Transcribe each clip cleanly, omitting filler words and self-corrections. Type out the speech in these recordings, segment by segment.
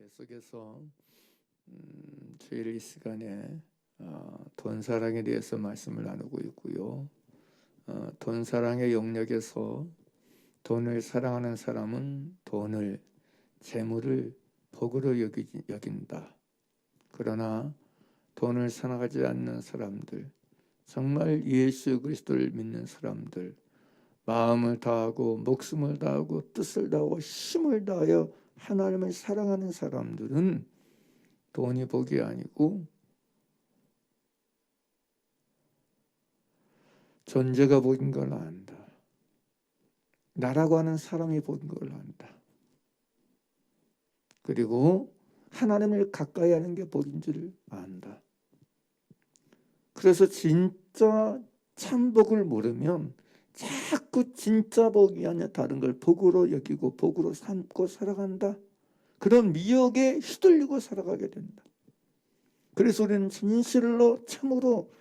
계속해서 주일 이 시간에 돈 사랑에 대해서 말씀을 나누고 있고요. 돈 사랑의 영역에서 돈을 사랑하는 사람은 돈을, 재물을 복으로 여긴다. 그러나 돈을 사랑하지 않는 사람들, 정말 예수 그리스도를 믿는 사람들, 마음을 다하고 목숨을 다하고 뜻을 다하고 힘을 다하여 하나님을 사랑하는 사람들은 돈이 복이 아니고 존재가 복인 걸 안다. 나라고 하는 사람이 복인 걸 안다. 그리고 하나님을 가까이 하는 게 복인 줄 안다. 그래서 진짜 참 복을 모르면 자꾸 진짜 복이 아니라 다른 걸 복으로 여기고 복으로 삼고 살아간다. 그런 미혹에 휘둘리고 살아가게 된다. 그래서 우리는 진실로 참으로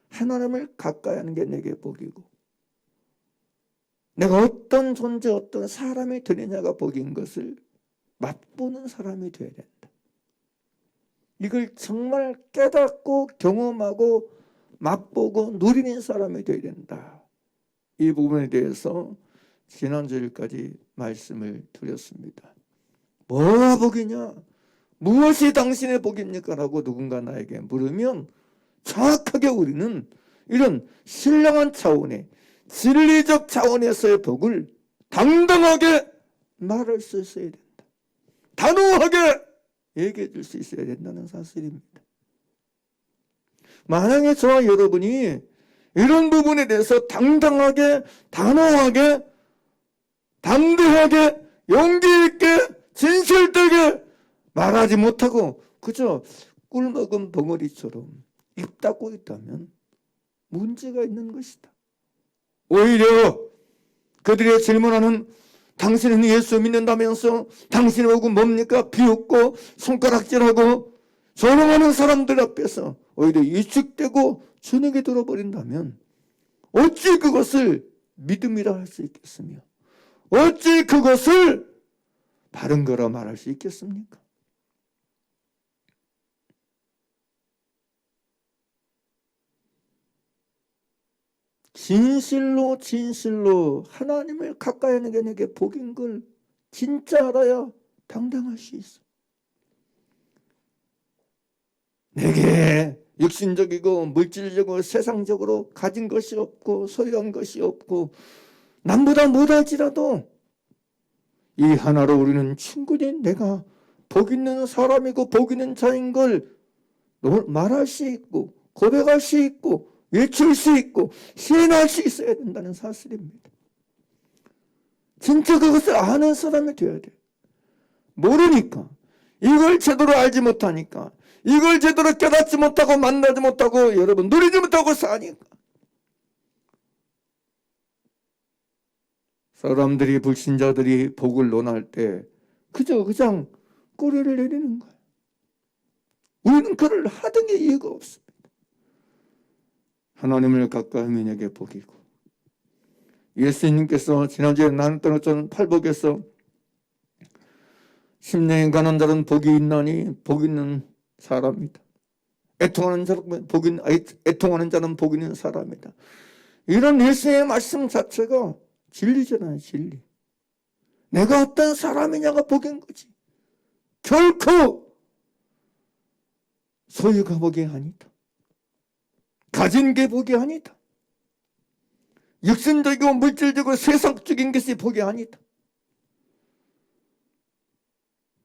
하나님을 가까이 하는 게 내게 복이고, 내가 어떤 존재, 어떤 사람이 되느냐가 복인 것을 맛보는 사람이 되어야 된다. 이걸 정말 깨닫고 경험하고 맛보고 누리는 사람이 되어야 된다. 이 부분에 대해서 지난주일까지 말씀을 드렸습니다. 뭐가 복이냐? 무엇이 당신의 복입니까? 라고 누군가 나에게 물으면 정확하게 우리는 이런 신령한 차원의 진리적 차원에서의 복을 당당하게 말할 수 있어야 된다. 단호하게 얘기해 줄 수 있어야 된다는 사실입니다. 만약에 저와 여러분이 이런 부분에 대해서 당당하게, 단호하게, 담대하게, 용기 있게, 진실되게 말하지 못하고 그저 꿀먹은 벙어리처럼 입 닫고 있다면 문제가 있는 것이다. 오히려 그들의 질문하는 당신은 예수 믿는다면서 당신의 복은 뭡니까? 비웃고 손가락질하고 조롱하는 사람들 앞에서 오히려 위축되고 주눅이 들어버린다면 어찌 그것을 믿음이라 할 수 있겠으며 어찌 그것을 바른 거라 말할 수 있겠습니까? 진실로 하나님을 가까이 하는 게 내게 복인 걸 진짜 알아야 당당할 수 있어. 내게 육신적이고 물질적으로 세상적으로 가진 것이 없고 소유한 것이 없고 남보다 못할지라도 이 하나로 우리는 충분히 내가 복 있는 사람이고 복 있는 자인 걸 말할 수 있고 고백할 수 있고 외칠 수 있고 시인할 수 있어야 된다는 사실입니다. 진짜 그것을 아는 사람이 되어야 돼. 모르니까, 이걸 제대로 알지 못하니까, 이걸 제대로 깨닫지 못하고 만나지 못하고 여러분 누리지 못하고 사니까 사람들이, 불신자들이 복을 논할 때 그냥 꼬리를 내리는 거예요. 우리는 그를 하던 게 이유가 없습니다. 하나님을 가까이 하면 내게 복이고, 예수님께서 지난주에 나눴던 팔복에서 10년에 가는 자는 복이 있나니 복 있는 사람이다. 애통하는 자는 복 있는 사람이다. 이런 예수의 말씀 자체가 진리잖아요, 진리. 내가 어떤 사람이냐가 복인 거지. 결코 소유가 복이 아니다. 가진 게 복이 아니다. 육신적이고 물질적이고 세상적인 것이 복이 아니다.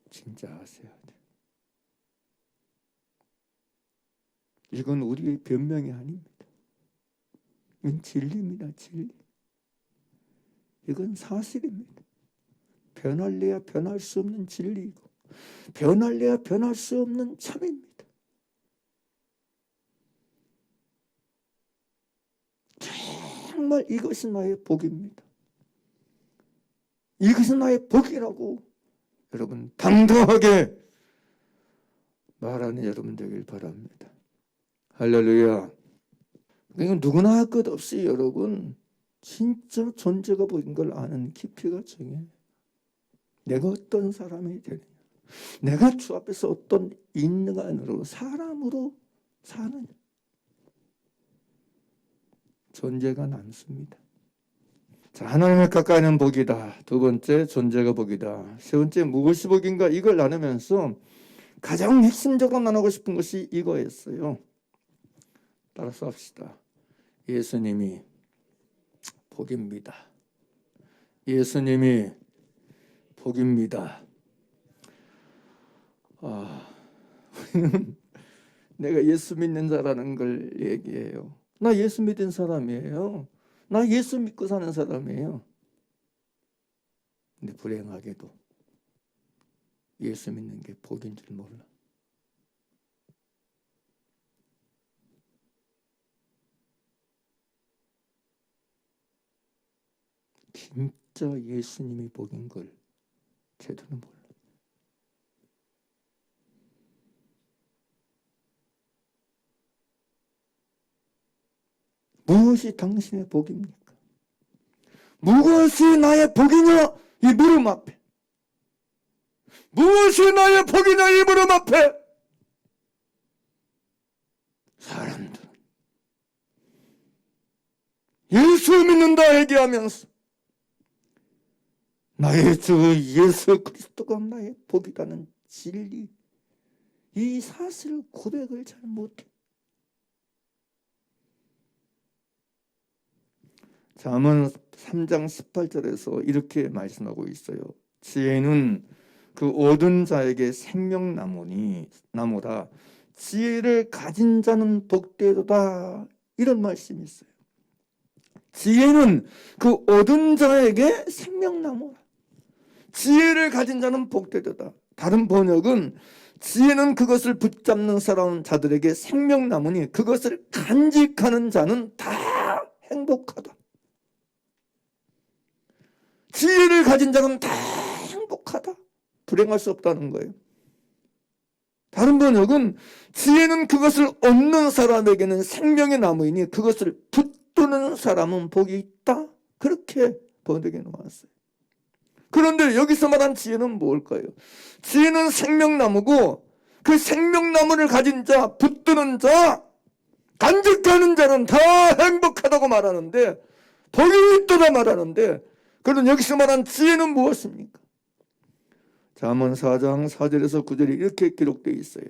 진짜 아셔야 돼. 이건 우리의 변명이 아닙니다. 이건 진리입니다, 진리. 이건 사실입니다. 변할래야 변할 수 없는 진리이고 변할래야 변할 수 없는 참입니다. 정말 이것이 나의 복입니다. 이것이 나의 복이라고 여러분 당당하게 말하는 여러분 되길 바랍니다. 할렐루야. 이건 누구나 할 것 없이 여러분 진짜 존재가 복인 걸 아는 깊이가 중요해요. 내가 어떤 사람이 되느냐. 내가 주 앞에서 어떤 인간으로 사람으로 사느냐. 존재가 남습니다. 자, 하나님을 가까이 하는 복이다. 두 번째, 존재가 복이다. 세 번째, 무엇이 복인가? 이걸 나누면서 가장 핵심적으로 나누고 싶은 것이 이거였어요. 따라서 합시다. 예수님이 복입니다. 예수님이 복입니다. 내가 예수 믿는 자라는 걸 얘기해요. 나 예수 믿은 사람이에요. 나 예수 믿고 사는 사람이에요. 근데 불행하게도 예수 믿는 게 복인 줄 몰라. 진짜 예수님이 복인 걸 제대로 몰라. 무엇이 당신의 복입니까? 무엇이 나의 복이냐? 이 물음 앞에. 무엇이 나의 복이냐? 이 물음 앞에. 사람들은 예수 믿는다 얘기하면서 나의 주 예수 그리스도가 나의 복이라는 진리, 이 사실 고백을 잘 못해. 잠언 3장 18절에서 이렇게 말씀하고 있어요. 지혜는 그 얻은 자에게 생명나무라. 지혜를 가진 자는 복되도다. 이런 말씀이 있어요. 지혜는 그 얻은 자에게 생명나무라. 지혜를 가진 자는 복되도다. 다른 번역은 지혜는 그것을 붙잡는 자들에게 생명나무니 그것을 간직하는 자는 다 행복하다. 지혜를 가진 자는 다 행복하다. 불행할 수 없다는 거예요. 다른 번역은 지혜는 그것을 얻는 사람에게는 생명의 나무이니 그것을 붙드는 사람은 복이 있다. 그렇게 번역해 놓았어요. 그런데 여기서 말한 지혜는 뭘까요? 지혜는 생명나무고 그 생명나무를 가진 자, 붙드는 자, 간직하는 자는 다 행복하다고 말하는데 복이 있다고 말하는데 그럼 여기서 말한 지혜는 무엇입니까? 잠언 4장 4절에서 9절이 이렇게 기록되어 있어요.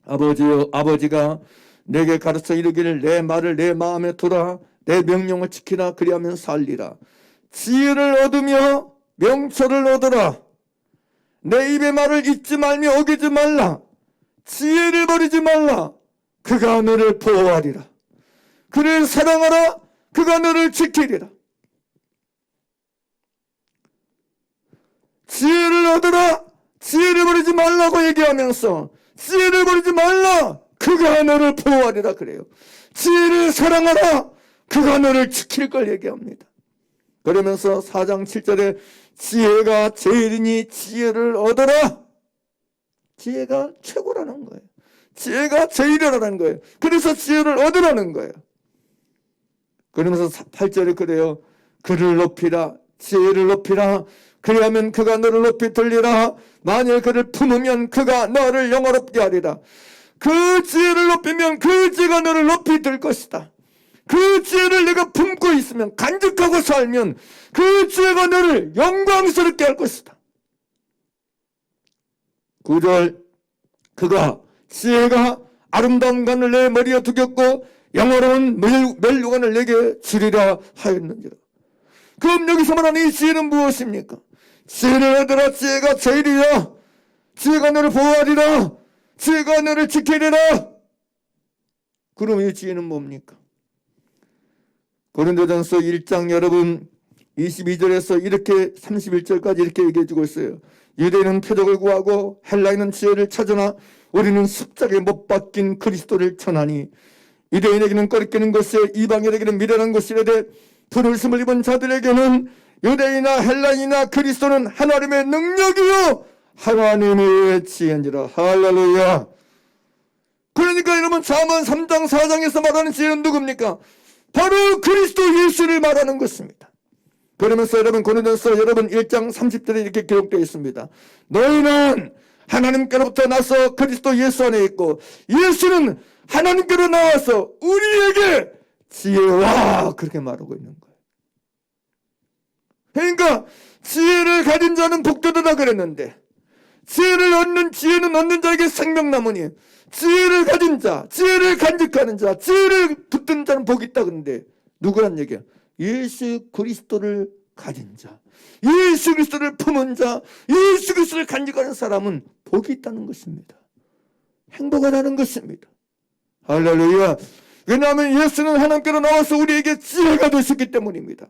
아버지여, 아버지가 내게 가르쳐 이르기를 내 말을 내 마음에 두라. 내 명령을 지키라. 그리하면 살리라. 지혜를 얻으며 명철을 얻으라. 내 입의 말을 잊지 말며 어기지 말라. 지혜를 버리지 말라. 그가 너를 보호하리라. 그를 사랑하라. 그가 너를 지키리라. 지혜를 얻으라. 지혜를 버리지 말라고 얘기하면서 지혜를 버리지 말라. 그가 너를 보호하리라 그래요. 지혜를 사랑하라. 그가 너를 지킬 걸 얘기합니다. 그러면서 4장 7절에 지혜가 제일이니 지혜를 얻어라. 지혜가 최고라는 거예요. 지혜가 제일이라는 거예요. 그래서 지혜를 얻으라는 거예요. 그러면서 8절에 그래요. 그를 높이라. 지혜를 높이라. 그리하면 그가 너를 높이 들리라. 만일 그를 품으면 그가 너를 영화롭게 하리라. 그 지혜를 높이면 그 지혜가 너를 높이 들 것이다. 그 지혜를 내가 품고 있으면, 간직하고 살면 그 지혜가 너를 영광스럽게 할 것이다. 9절 그가 지혜가 아름다운 관을 내 머리에 두겼고 영화로운 멸류관을 내게 주리라 하였는지라. 그럼 여기서 말하는 이 지혜는 무엇입니까? 지혜를 얻으라. 지혜가 제일이야. 지혜가 너를 보호하리라. 지혜가 너를 지키리라. 그럼 이 지혜는 뭡니까? 고린도전서 1장 여러분 22절에서 이렇게 31절까지 이렇게 얘기해 주고 있어요. 유대인은 표적을 구하고 헬라인은 지혜를 찾으나 우리는 십자가에 못 박힌 그리스도를 전하니 유대인에게는 거리끼는 것이 이방인에게는 미련한 것이라되 부르심을 입은 자들에게는 유대인이나 헬라인이나 그리스도는 하나님의 능력이요 하나님의 지혜니라. 할렐루야. 그러니까 여러분 잠언 3장 4장에서 말하는 지혜는 누굽니까? 바로 그리스도 예수를 말하는 것입니다. 그러면서 여러분 고린도전서 여러분 1장 30절에 이렇게 기록되어 있습니다. 너희는 하나님께로부터 나서 그리스도 예수 안에 있고 예수는 하나님께로 나와서 우리에게 지혜와 그렇게 말하고 있는 거예요. 그러니까 지혜를 가진 자는 복되다 그랬는데 지혜를 얻는 지혜는 얻는 자에게 생명나무니 지혜를 가진 자, 지혜를 간직하는 자, 지혜를 붙든 자는 복이 있다 그러는데 누구란 얘기야? 예수 그리스도를 가진 자, 예수 그리스도를 품은 자, 예수 그리스도를 간직하는 사람은 복이 있다는 것입니다. 행복을 하는 것입니다. 할렐루야. 왜냐하면 예수는 하나님께로 나와서 우리에게 지혜가 되셨기 때문입니다.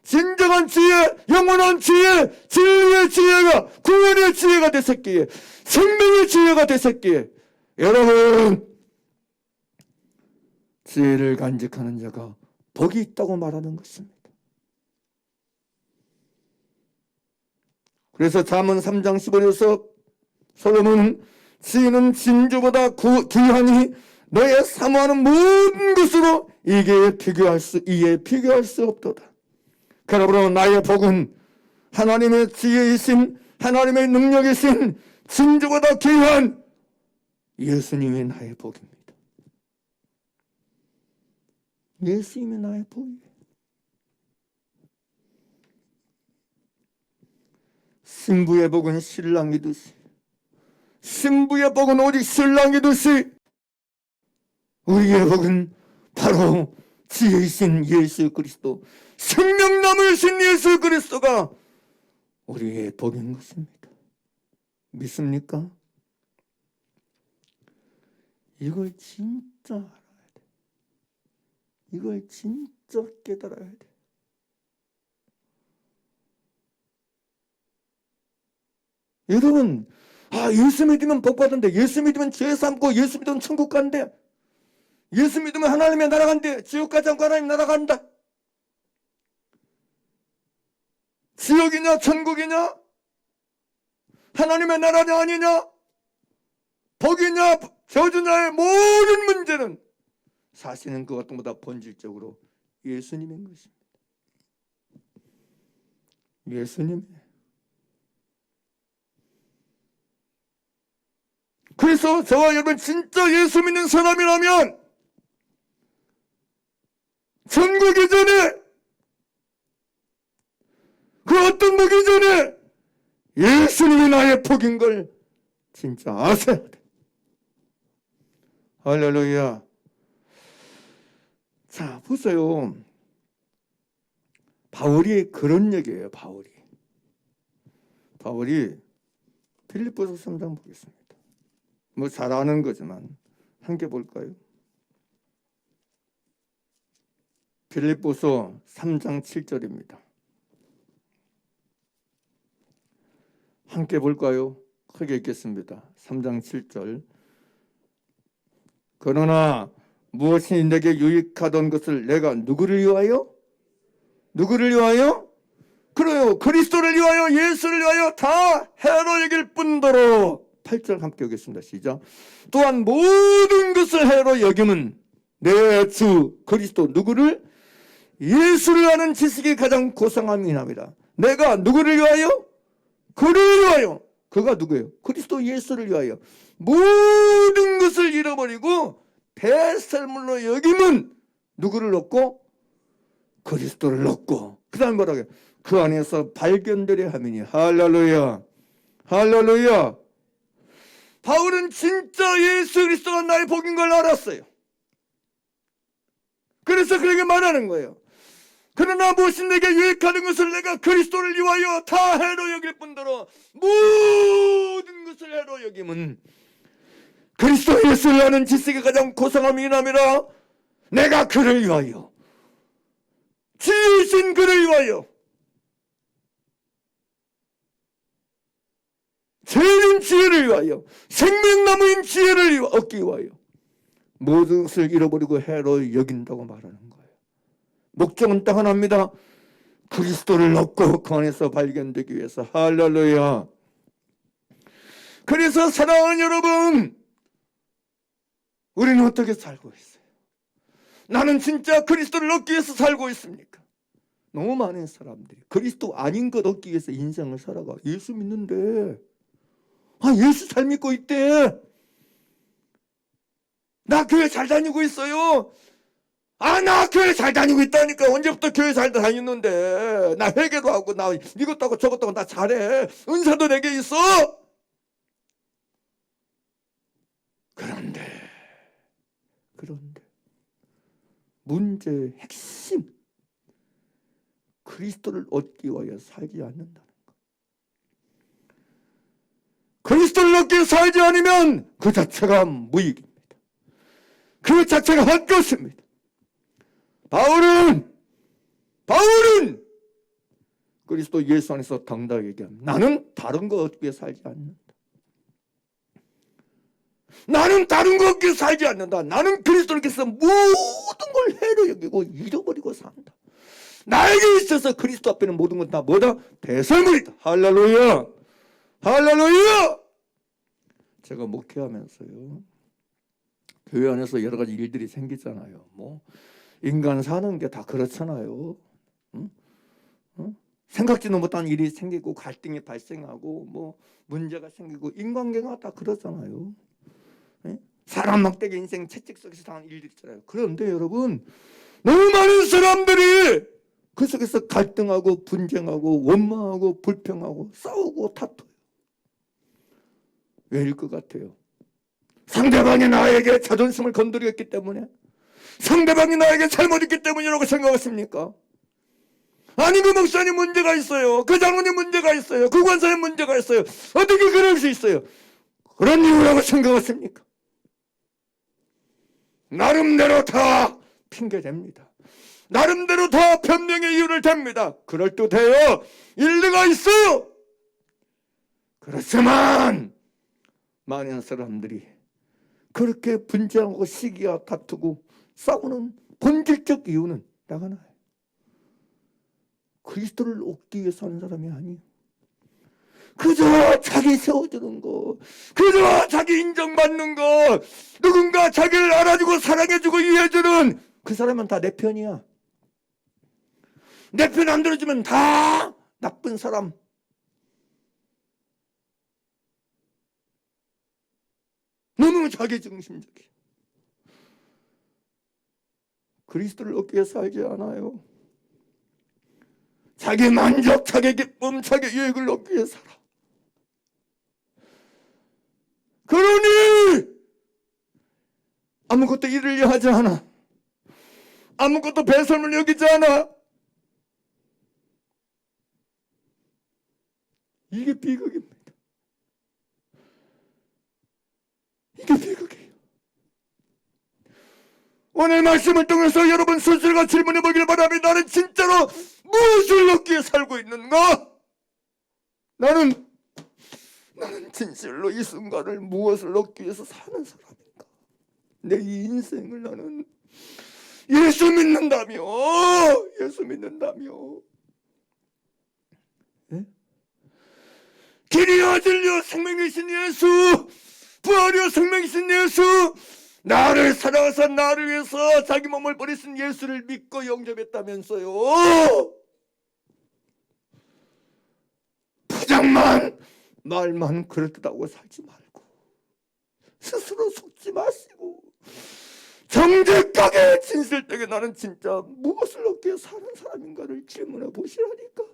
진정한 지혜, 영원한 지혜, 진리의 지혜가 구원의 지혜가 되셨기에 생명의 지혜가 되셨기에 여러분 지혜를 간직하는 자가 복이 있다고 말하는 것입니다. 그래서 잠언 3장 15절에서 솔로몬은 지혜는 진주보다 귀하니 너의 사모하는 모든 것으로 이에 비교할 수 없도다. 그러므로 나의 복은 하나님의 지혜이신 하나님의 능력이신 진주보다 귀한 예수님이 나의 복입니다. 예수님이 나의 복이에요. 신부의 복은 신랑이듯이 신부의 복은 오직 신랑이듯이 우리의 복은 바로 지혜이신 예수 그리스도 생명나무이신 예수 그리스도가 우리의 복인 것입니다. 믿습니까? 이걸 진짜 알아야 돼. 이걸 진짜 깨달아야 돼. 여러분, 예수 믿으면 복 받는데, 예수 믿으면 죄 삼고, 예수 믿으면 천국 간대, 예수 믿으면 하나님의 나라 간대, 지옥 가지 않고 하나님 나라 간다. 지옥이냐 천국이냐 하나님의 나라냐 아니냐 복이냐 저주냐의 모든 문제는 사실은 그것 보다 본질적으로 예수님인 것입니다. 예수님. 그래서 저와 여러분 진짜 예수 믿는 사람이라면 천국 이전에 그 어떤 복이 전에 예수님이 나의 복인 걸 진짜 아셔야 돼. 할렐루야. 자, 보세요. 바울이 그런 얘기예요. 바울이 빌립보서 3장 보겠습니다. 뭐 잘 아는 거지만 함께 볼까요? 빌립보서 3장 7절입니다. 함께 볼까요? 크게 읽겠습니다. 3장 7절. 그러나 무엇이 내게 유익하던 것을 내가 누구를 위하여? 그래요. 그리스도를 위하여 예수를 위하여 다 해로 여길 뿐더러 8절 함께 오겠습니다. 시작. 또한 모든 것을 해로 여김은 내 주 그리스도 누구를? 예수를 아는 지식이 가장 고상함이랍니다. 내가 누구를 위하여? 그를 위하여. 그가 누구예요? 그리스도 예수를 위하여 모든 것을 잃어버리고 배설물로 여김은 누구를 얻고? 그리스도를 얻고. 그 다음 뭐라고 해요? 그 안에서 발견되려 함이니. 할렐루야. 할렐루야. 바울은 진짜 예수 그리스도가 나의 복인 걸 알았어요. 그래서 그렇게 말하는 거예요. 그러나 무엇이 내게 유익하는 것을 내가 그리스도를 위하여 다 해로 여길 뿐더러 모든 것을 해로 여김은 그리스도 예수를 아는 지식이 가장 고상함이 이남이라. 내가 그를 위하여 지으신 그를 위하여 죄인 지혜를 위하여 생명나무인 지혜를 얻기 위하여 모든 것을 잃어버리고 해로 여긴다고 말하는 거예요. 목적은 딱 하나입니다. 그리스도를 얻고 그 안에서 발견되기 위해서. 할렐루야. 그래서 사랑하는 여러분, 우리는 어떻게 살고 있어요? 나는 진짜 그리스도를 얻기 위해서 살고 있습니까? 너무 많은 사람들이 그리스도 아닌 것 얻기 위해서 인생을 살아가. 예수 믿는데 예수 잘 믿고 있대. 나 교회 잘 다니고 있어요. 나 교회 잘 다니고 있다니까. 언제부터 교회 잘 다녔는데. 나 회개도 하고 나 이것도 하고 저것도 하고 나 잘해. 은사도 내게 있어. 그런데 문제의 핵심, 그리스도를 얻기 위하여 살지 않는다는 것. 그리스도를 얻기 위해 살지 않으면 그 자체가 무익입니다. 그 자체가 헛것입니다. 바울은 그리스도 예수 안에서 당당하게 얘기합니다. 나는 다른 거 얻기 위해 살지 않는다. 나는 다른 거 얻기 위해 살지 않는다. 나는 그리스도를 위해서 모든 걸 해로 여기고 잃어버리고 산다. 나에게 있어서 그리스도 앞에는 모든 건 다 뭐다? 대설물이다. 할렐루야. 할렐루야. 제가 목회하면서요, 교회 안에서 여러 가지 일들이 생기잖아요. 뭐 인간 사는 게 다 그렇잖아요. 응? 생각지도 못한 일이 생기고 갈등이 발생하고 뭐 문제가 생기고 인간관계가 다 그렇잖아요. 네? 사람 막대기 인생 채찍 속에서 당하는 일들이 있잖아요. 그런데 여러분, 너무 많은 사람들이 그 속에서 갈등하고 분쟁하고 원망하고 불평하고 싸우고 다퉈요. 왜일 것 같아요? 상대방이 나에게 자존심을 건드렸기 때문에, 상대방이 나에게 잘못했기 때문이라고 생각하십니까? 아니, 그 목사님 문제가 있어요. 그 장로님 문제가 있어요. 그 권사님 문제가 있어요. 어떻게 그럴 수 있어요? 그런 이유라고 생각하십니까? 나름대로 다 핑계댑니다. 나름대로 다 변명의 이유를 댑니다. 그럴듯해요. 일리가 있어요. 그렇지만 많은 사람들이 그렇게 분쟁하고 시기와 다투고 싸우는 본질적 이유는 딱 하나예요. 그리스도를 얻기 위해서 하는 사람이 아니에요. 그저 자기 세워주는 거, 그저 자기 인정받는 거, 누군가 자기를 알아주고 사랑해주고 이해해주는 그 사람은 다 내 편이야. 내 편 안 들어주면 다 나쁜 사람. 너무 자기중심적이야. 그리스도를 얻기 위해 살지 않아요. 자기 만족, 자기 기쁨, 자기 유익을 얻기 위해 살아. 그러니 아무것도 일을 하지 않아. 아무것도 배설물 여기지 않아. 이게 비극입니다. 이게 비극이에요. 오늘 말씀을 통해서 여러분 스스로가 질문해 보기를 바랍니다. 나는 진짜로 무엇을 얻기 위해 살고 있는가? 나는 진실로 이 순간을 무엇을 얻기 위해서 사는 사람인가? 내 이 인생을 나는 예수 믿는다며, 예수 믿는다며. 예? 길이여 진리여 생명이신 예수, 부활이여 생명이신 예수, 나를 사랑하사 나를 위해서 자기 몸을 버리신 예수를 믿고 영접했다면서요. 포장만 말만 그렇다고 살지 말고 스스로 속지 마시고 정직하게 진실되게 나는 진짜 무엇을 얻기 위해 사는 사람인가를 질문해 보시라니까.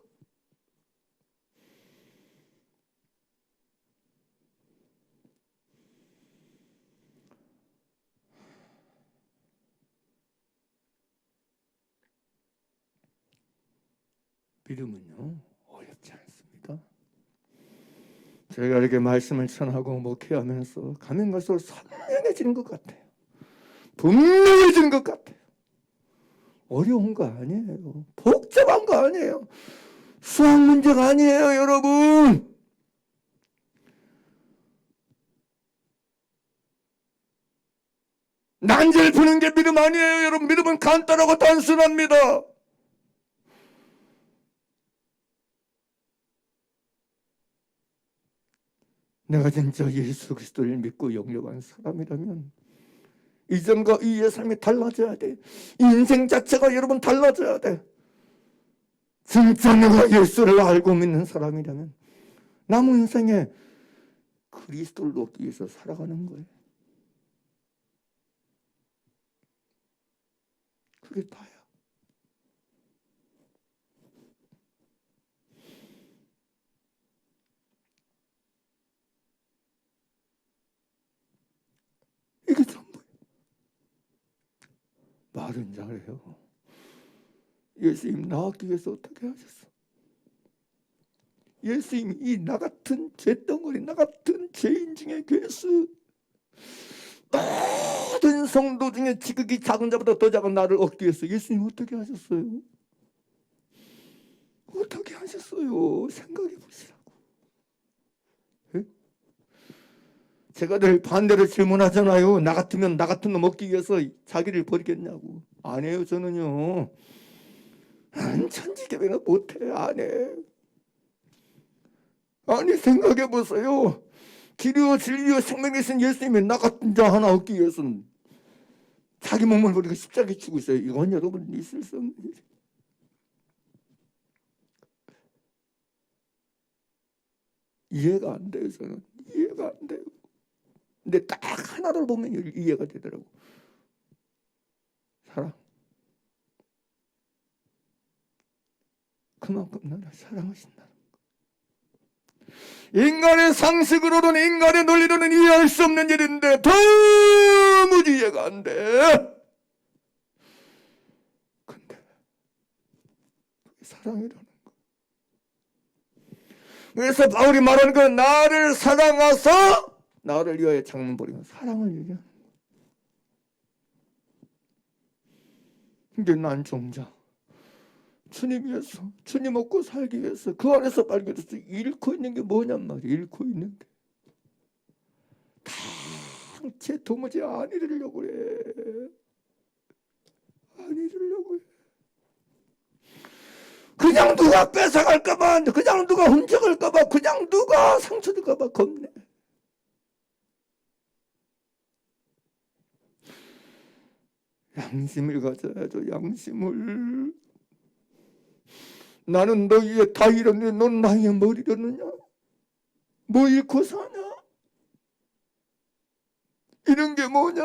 믿음은요 어렵지 않습니다. 제가 이렇게 말씀을 전하고 목회하면서 가면 갈수록 선명해지는 것 같아요. 분명해지는 것 같아요. 어려운 거 아니에요. 복잡한 거 아니에요. 수학 문제가 아니에요, 여러분. 난제를 푸는 게 믿음 아니에요, 여러분. 믿음은 간단하고 단순합니다. 내가 진짜 예수 그리스도를 믿고 영접한 사람이라면 이전과 이후의 삶이 달라져야 돼. 인생 자체가 여러분 달라져야 돼. 진짜 내가 예수를 알고 믿는 사람이라면 남은 인생에 그리스도를 얻기 위해서 살아가는 거예요. 그게 다야. 이게 전부예요. 말은 잘해요. 예수님 낳았기 위해서 어떻게 하셨어? 예수님이 이 나 같은 죄덩어리, 나 같은 죄인 중에 괴수, 모든 성도 중에 지극히 작은 자보다 더 작은 나를 얻기 위해서 예수님 어떻게 하셨어요? 어떻게 하셨어요? 생각해 보시라고. 예? 제가 늘 반대로 질문하잖아요. 나 같으면 나 같은 놈 얻기 위해서 자기를 버리겠냐고. 안 해요. 저는요. 천지개벽은 못해. 안 해. 아니 생각해 보세요. 길이요 진리요 생명이신 예수님이 나 같은 자 하나 얻기 위해서는 자기 몸을 버리고 십자가에 죽고 있어요. 이건 여러분 있을 수 없는 일이에요. 이해가 안 돼요. 저는 이해가 안 돼요. 근데 딱 하나를 보면 이해가 되더라고. 사랑. 그만큼 나를 사랑하신다는 거. 인간의 상식으로는 인간의 논리로는 이해할 수 없는 일인데 도무지 이해가 안 돼. 근데 그게 사랑이라는 거. 그래서 바울이 말하는 건 나를 사랑하사 나를 위하여 장문 버리면 사랑을 얘기하는 거야. 근데 난 종자 주님 위해서 주님 먹고 살기 위해서 그 안에서 발견해서 잃고 있는 게 뭐냔 말이야. 잃고 있는 게 제 도무지 안 잃으려고 해. 안 잃으려고 해. 그냥 누가 뺏어갈까봐, 그냥 누가 훔쳐갈까봐, 그냥 누가 상처 줄까봐 겁내. 양심을 가져야죠. 양심을. 나는 너희의 다 잃었는데 넌 나의 뭘 잃었느냐? 뭐 잃고 사냐? 이런 게 뭐냐?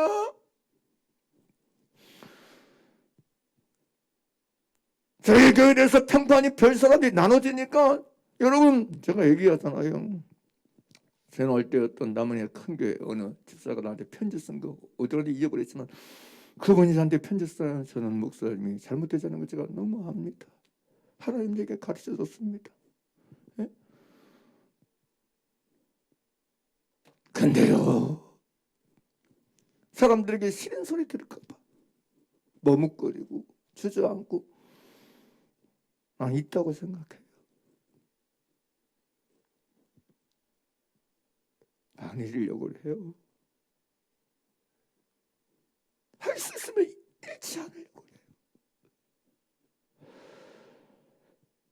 저희 교회에서 평판이 별 사람들이 나눠지니까 여러분 제가 얘기하잖아요. 제노할 때 어떤 남원의 큰 교회 어느 집사가 나한테 편지 쓴 거 어디까지 잊어버렸지만 그분이 저한테 편지 써요. 저는 목사님이 잘못되자는 거 제가 너무 압니다. 하나님에게 가르쳐줬습니다. 예? 근데요 사람들에게 싫은 소리 들을까봐 머뭇거리고 주저앉고 난 있다고 생각해요. 안 잃으려고 해요. 할 수 있으면 잃지 않으려고 해요.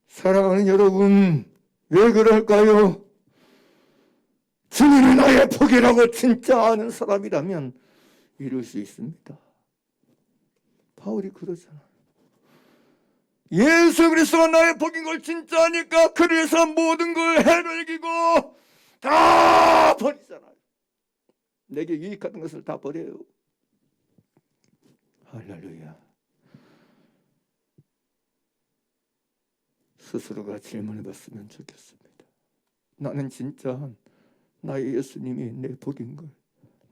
사랑하는 여러분 왜 그럴까요? 주님이 나의 복이라고 진짜 아는 사람이라면 이룰 수 있습니다. 바울이 그러잖아요. 예수 그리스도가 나의 복인 걸 진짜 아니까 그래서 모든 걸 해를 이기고 다 버리잖아요. 내게 유익하던 것을 다 버려요. 할렐루야. 스스로가 질문해 봤으면 좋겠습니다. 나는 진짜 나의 예수님이 내 복인 걸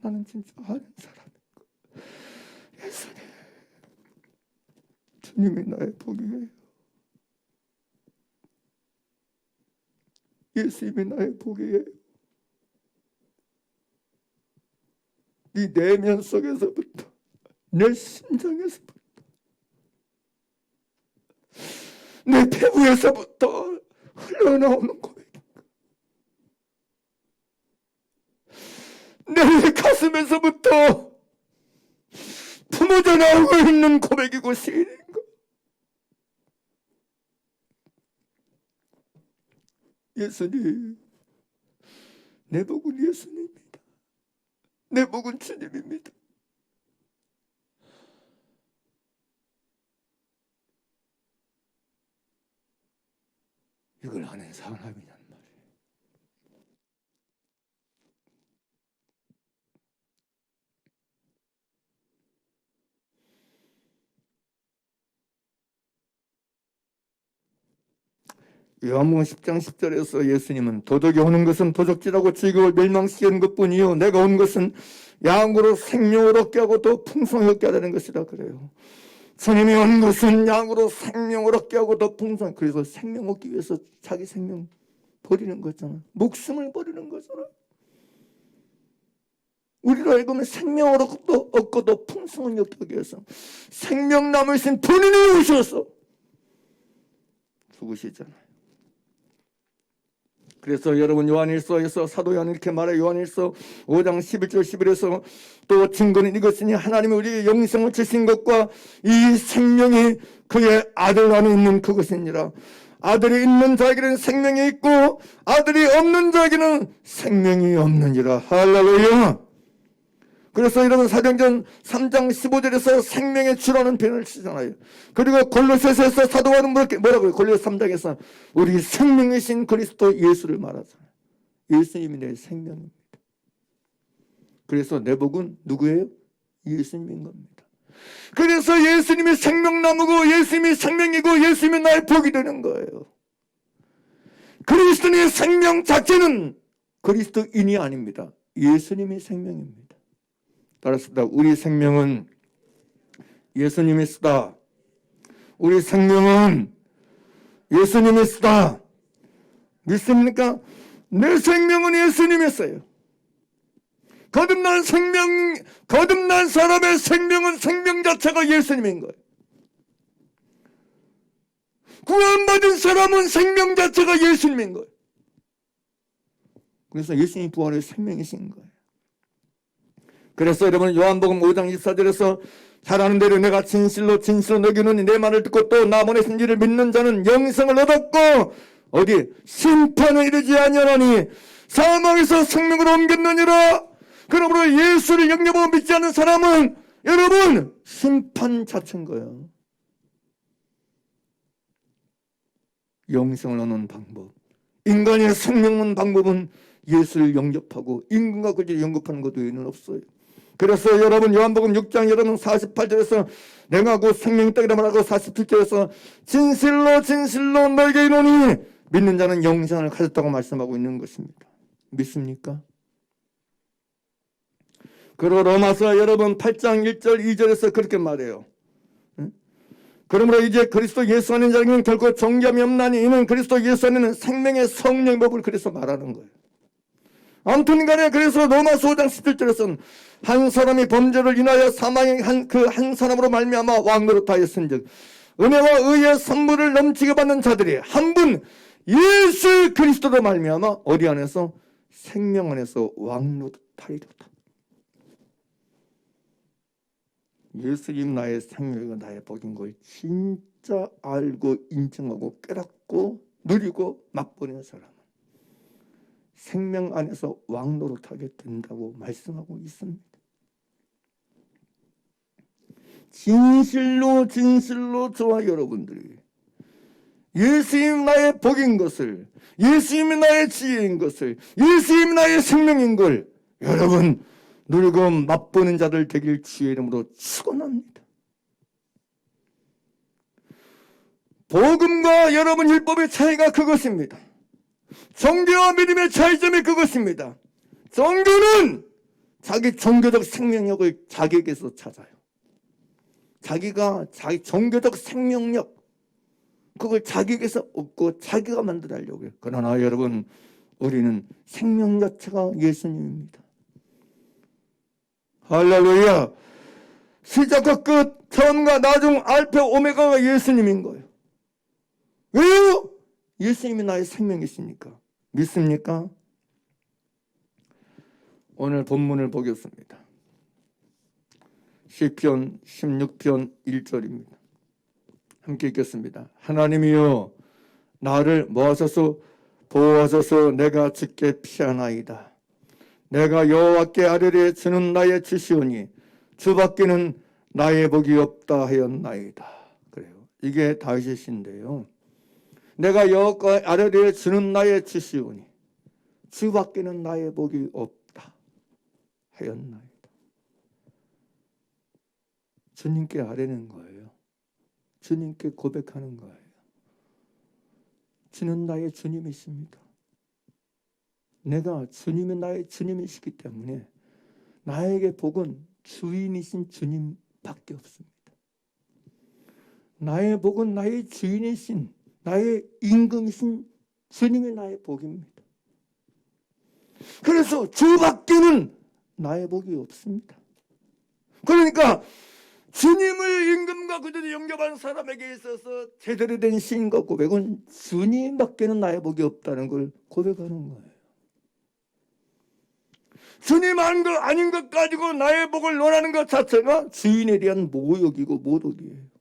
나는 진짜 아는 사람인가? 예수님 주님이 나의 복이에요. 예수님이 나의 복이에요. 네 내면 속에서부터 내 심장에서부터 내 피부에서부터 흘러나오는 고백인가? 내 가슴에서부터 품어져 나오고 있는 고백이고 시인인가? 예수님, 내 복은 예수님입니다. 내 복은 주님입니다. 이걸 하는 사람이냔 말이에요. 요한복음 10장 10절에서 예수님은 도적이 오는 것은 도적질하고 즐거움을 멸망시키는 것뿐이요 내가 온 것은 양으로 생명을 얻게 하고 더 풍성히 얻게 하려는 것이라 그래요. 주님이 온 것은 양으로 생명을 얻게 하고 더 풍성히, 그래서 생명 얻기 위해서 자기 생명 버리는 거잖아. 목숨을 버리는 거잖아. 우리로 알고는 생명을 얻고 더 풍성히 얻기 위해서 생명 남으신 본인이 오셔서 죽으시잖아요. 그래서 여러분 요한일서에서 사도 요한이 이렇게 말해요. 요한일서 5장 11절 11에서 또 증거는 이것이니 하나님이 우리에게 영생을 주신 것과 이 생명이 그의 아들 안에 있는 그것이니라. 아들이 있는 자에게는 생명이 있고 아들이 없는 자에게는 생명이 없느니라. 할렐루야. 그래서 여러분 사도행전 3장 15절에서 생명의 주라는 표현을 쓰잖아요. 그리고 골로새서에서 사도 바울은 뭐라고요? 골로새 3장에서 우리 생명이신 그리스도 예수를 말하잖아요. 예수님이 내 생명입니다. 그래서 내 복은 누구예요? 예수님인 겁니다. 그래서 예수님이 생명나무고 예수님이 생명이고 예수님이 나의 복이 되는 거예요. 그리스도인의 생명 자체는 그리스도인이 아닙니다. 예수님이 생명입니다. 따라서 우리 생명은 예수님이 쓰다. 우리 생명은 예수님이 쓰다. 믿습니까? 내 생명은 예수님이 써요. 거듭난 사람의 생명은 생명 자체가 예수님인 거예요. 구원받은 사람은 생명 자체가 예수님인 거예요. 그래서 예수님이 부활의 생명이신 거예요. 그래서 여러분 요한복음 5장 24절에서 잘하는 대로 내가 진실로 너에게 이르노니 내 말을 듣고 또 나 보내신 이를 믿는 자는 영생을 얻었고 어디 심판에 이르지 아니하나니 사망에서 생명으로 옮겼느니라. 그러므로 예수를 영접하고 믿지 않는 사람은 여러분 심판 자체인 거예요. 영생을 얻는 방법, 인간의 생명 얻는 방법은 예수를 영접하고 인간과 그를 영접하는 것 외에는 없어요. 그래서 여러분 요한복음 6장 여러분 48절에서 내가 곧 생명의 떡이라 말하고 47절에서 진실로 너에게 이르노니 믿는 자는 영생을 가졌다고 말씀하고 있는 것입니다. 믿습니까? 그리고 로마서 여러분 8장 1절 2절에서 그렇게 말해요. 그러므로 이제 그리스도 예수 안에 자에게는 결코 정죄함이 없나니 이는 그리스도 예수 안에는 생명의 성령의 법을 그래서 말하는 거예요. 아무튼 간에 그래서 로마서 5장 17절에서는 한 사람이 범죄를 인하여 사망의 한 사람으로 말미암아 왕노릇하였은즉 은혜와 의의 선물을 넘치게 받는 자들이 한 분 예수 그리스도로 말미암아 어디 안에서 생명 안에서 왕노릇하리로다. 예수님 나의 생명이고 나의 복인 걸 진짜 알고 인정하고 깨닫고 누리고 맛보는 사람은 생명 안에서 왕노릇하게 된다고 말씀하고 있습니다. 진실로 저와 여러분들이 예수님 나의 복인 것을, 예수님이 나의 지혜인 것을, 예수님이 나의 생명인 걸 여러분 누리고 맛보는 자들 되길 주의 이름으로 축원합니다. 복음과 여러분 율법의 차이가 그것입니다. 종교와 믿음의 차이점이 그것입니다. 종교는 자기 종교적 생명력을 자기에게서 찾아요. 자기가 자기 종교적 생명력 그걸 자기에게서 얻고 자기가 만들어내려고 해요. 그러나 여러분 우리는 생명 자체가 예수님입니다. 할렐루야. 시작과 끝, 처음과 나중, 알파, 오메가가 예수님인 거예요. 왜요? 예수님이 나의 생명이시니까. 믿습니까? 오늘 본문을 보겠습니다. 시편 16편 1절입니다. 함께 읽겠습니다. 하나님이여 나를 모아소서 보호하소서 내가 주께 피하나이다. 내가 여호와께 아뢰려 주는 나의 주시오니 주밖에는 나의 복이 없다 하였나이다. 그래요. 이게 다윗의 시인데요. 내가 여호와 아뢰되 주는 나의 주시오니 주 밖에는 나의 복이 없다 하였나이다. 주님께 아뢰는 거예요. 주님께 고백하는 거예요. 주는 나의 주님이십니다. 내가 주님이 나의 주님이시기 때문에 나에게 복은 주인이신 주님밖에 없습니다. 나의 복은 나의 주인이신 나의 임금이신 주님이 나의 복입니다. 그래서 주 밖에는 나의 복이 없습니다. 그러니까 주님을 임금과 그들이 영접한 사람에게 있어서 제대로 된 신과 고백은 주님밖에는 나의 복이 없다는 걸 고백하는 거예요. 주님 아닌 것 가지고 나의 복을 논하는 것 자체가 주인에 대한 모욕이고 모독이에요.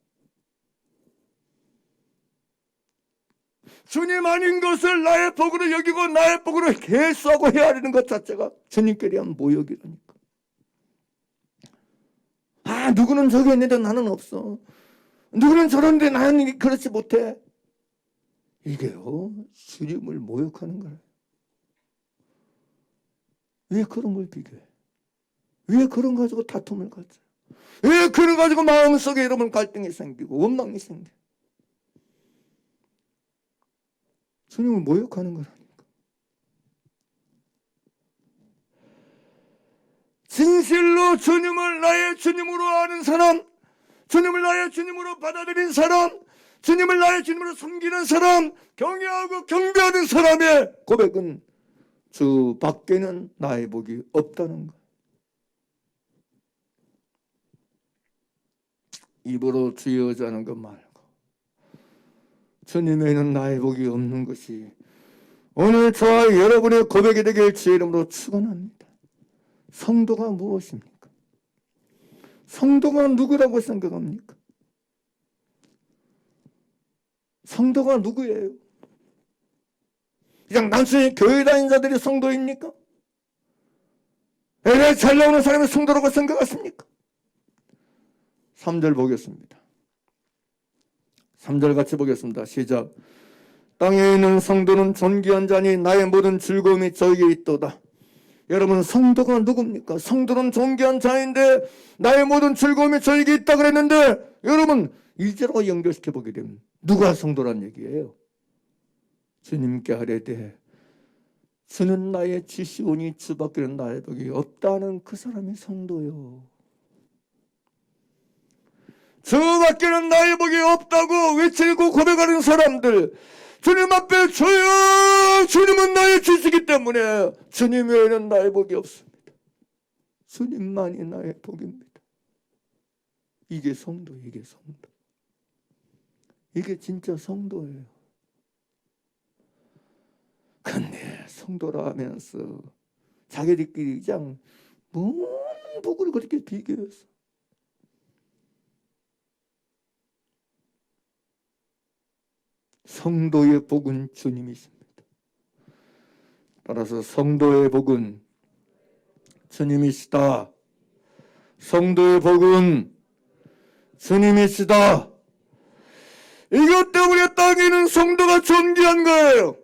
주님 아닌 것을 나의 복으로 여기고 나의 복으로 계수하고 헤아리는 것 자체가 주님께 대한 모욕이라니까. 아, 누구는 저기 있는데 나는 없어. 누구는 저런데 나는 그렇지 못해. 이게요, 주님을 모욕하는 거예요. 왜 그런 걸 비교해? 왜 그런 거 가지고 다툼을 가져? 왜 그런 거 가지고 마음속에 여러분 갈등이 생기고 원망이 생겨? 주님을 모욕하는 거라니까. 진실로 주님을 나의 주님으로 아는 사람, 주님을 나의 주님으로 받아들인 사람, 주님을 나의 주님으로 섬기는 사람, 경외하고 경배하는 사람의 고백은 주 밖에는 나의 복이 없다는 것. 입으로 주여자는 것 말고 주님에는 나의 복이 없는 것이 오늘 저와 여러분의 고백이 되길 주의 이름으로 축원합니다. 성도가 무엇입니까? 성도가 누구라고 생각합니까? 성도가 누구예요? 그냥 단순히 교회 다니는 자들이 성도입니까? 왜 잘 나오는 사람이 성도라고 생각하십니까? 3절 보겠습니다. 3절 같이 보겠습니다. 시작. 땅에 있는 성도는 존귀한 자니 나의 모든 즐거움이 저에게 있도다. 여러분, 성도가 누굽니까? 성도는 존귀한 자인데 나의 모든 즐거움이 저에게 있다 그랬는데, 여러분 1절과 연결시켜 보게 되면 누가 성도란 얘기예요? 주님께 아뢰되 주는 나의 주시오니 주 밖에는 나의 복이 없다는 그 사람이 성도요. 주 밖에는 나의 복이 없다고 외치고 고백하는 사람들, 주님 앞에 주여, 주님은 나의 주시기 때문에 주님 외에는 나의 복이 없습니다. 주님만이 나의 복입니다. 이게 성도, 이게 성도. 이게 진짜 성도예요. 근데 성도라 하면서 자기들끼리 그냥 뭔 복을 그렇게 비교해서, 성도의 복은 주님이십니다. 따라서 성도의 복은 주님이시다. 성도의 복은 주님이시다. 이것 때문에 땅에 있는 성도가 존귀한 거예요.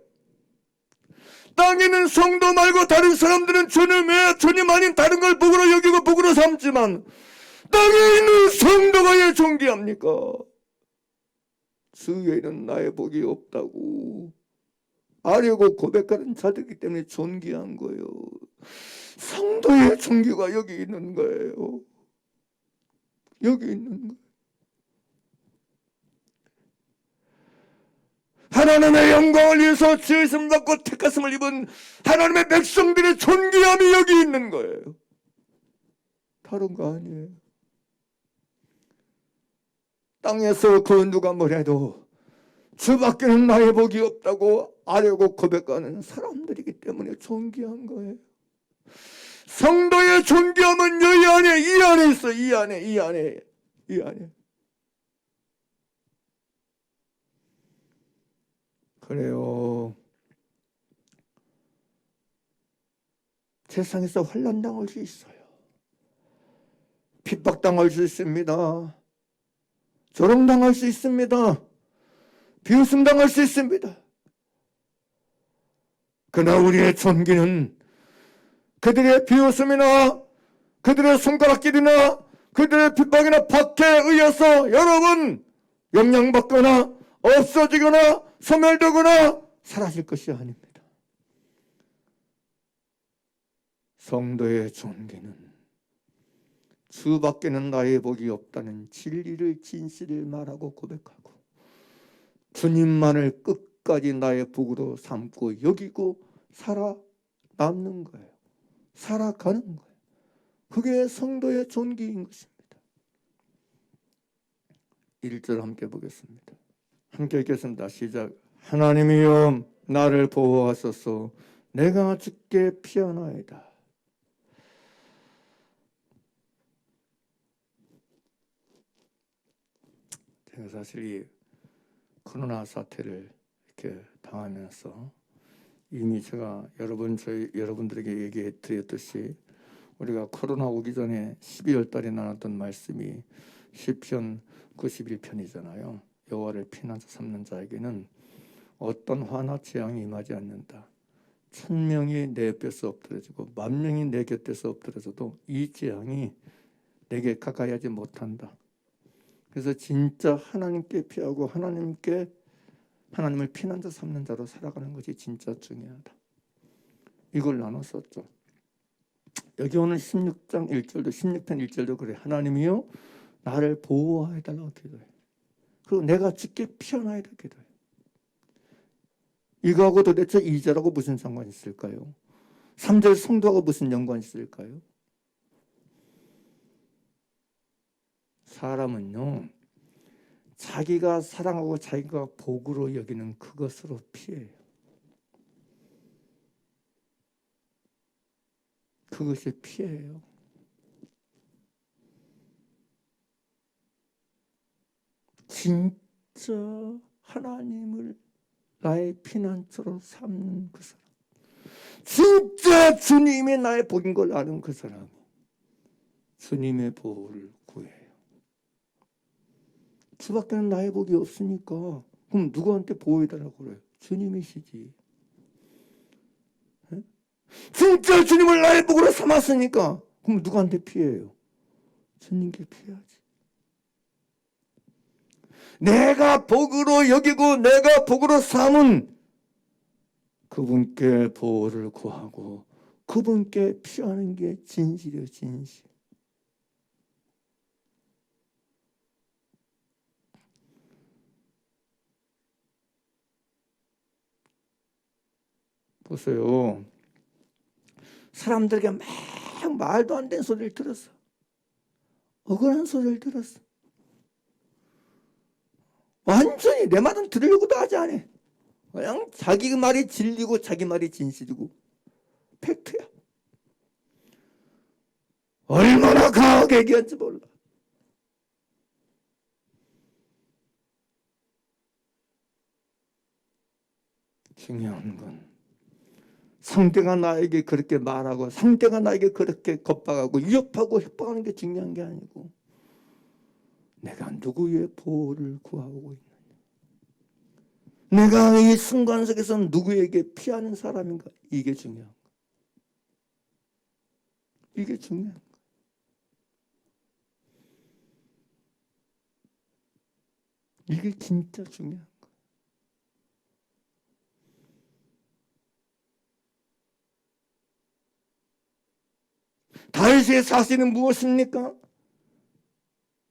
땅에 있는 성도 말고 다른 사람들은 주님 아닌 다른 걸 복으로 여기고 복으로 삼지만 땅에 있는 성도가 왜 존귀합니까? 주 외에는 나의 복이 없다고 아뢰고 고백하는 자들이기 때문에 존귀한 거예요. 성도의 존귀가 여기 있는 거예요. 여기 있는 거예요. 하나님의 영광을 위해서 지으심 받고 택하심을 입은 하나님의 백성들의 존귀함이 여기 있는 거예요. 다른 거 아니에요. 땅에서 그 누가 뭐래도 주밖에는 나의 복이 없다고 아뢰고 고백하는 사람들이기 때문에 존귀한 거예요. 성도의 존귀함은 여기 안에, 이 안에 있어. 이 안에. 그래요. 세상에서 환난당할 수 있어요. 핍박당할 수 있습니다. 조롱당할 수 있습니다. 비웃음 당할 수 있습니다. 그러나 우리의 존귀는 그들의 비웃음이나 그들의 손가락질이나 그들의 핍박이나 박해에 의해서 여러분 영향받거나 없어지거나 소멸되거나 사라질 것이 아닙니다. 성도의 존귀는 주밖에는 나의 복이 없다는 진리를 진실을 말하고 고백하고 주님만을 끝까지 나의 복으로 삼고 여기고 살아남는 거예요. 살아가는 거예요. 그게 성도의 존귀인 것입니다. 1절 함께 보겠습니다. 함께 읽겠습니다. 시작. 하나님이여 나를 보호하소서. 내가 주께 피하나이다. 제가 사실 이 코로나 사태를 이렇게 당하면서 이미 제가 여러분들에게 얘기해 드렸듯이 우리가 코로나 오기 전에 12월 달에 나눴던 말씀이 시편 91편이잖아요. 여호와를 피난처 삼는 자에게는 어떤 화나 재앙이 임하지 않는다. 1000명이 내 옆에서 엎드러지고 10,000명이 내 곁에서 엎드러져도 이 재앙이 내게 가까이 하지 못한다. 그래서 진짜 하나님께 피하고 하나님을 피난처 삼는 자로 살아가는 것이 진짜 중요하다. 이걸 나눴었죠. 여기 오늘 16장 1절도 16편 1절도 그래. 하나님이요 나를 보호해달라고 기도해. 그리고 내가 주께 피하나이다 기도해. 이거하고 도대체 2절하고 무슨 상관이 있을까요? 3절 성도하고 무슨 연관이 있을까요? 사람은요 자기가 사랑하고 자기가 복으로 여기는 그것으로 피해요. 그것이 피해요. 진짜 하나님을 나의 피난처로 삼는 그 사람, 진짜 주님이 나의 복인 걸 아는 그 사람이 주님의 보호를 구해요. 주밖에는 나의 복이 없으니까 그럼 누구한테 보호해달라고 그래요? 주님이시지. 네? 진짜 주님을 나의 복으로 삼았으니까 그럼 누구한테 피해요? 주님께 피해야지. 내가 복으로 여기고 내가 복으로 삼은 그분께 보호를 구하고 그분께 피하는 게 진실이에요. 진실. 보세요. 사람들에게 막 말도 안 되는 소리를 들었어. 억울한 소리를 들었어. 완전히 내 말은 들으려고도 하지 않아. 그냥 자기 말이 진리고 자기 말이 진실이고 팩트야. 얼마나 강하게 얘기한지 몰라. 중요한 건 상대가 나에게 그렇게 말하고 상대가 나에게 그렇게 겁박하고 위협하고 협박하는 게 중요한 게 아니고 내가 누구의 보호를 구하고 있느냐. 내가 이 순간 속에서 누구에게 피하는 사람인가. 이게 중요한 거야. 이게 중요한 거야. 이게 진짜 중요한 거야. 다윗의 사실은 무엇입니까?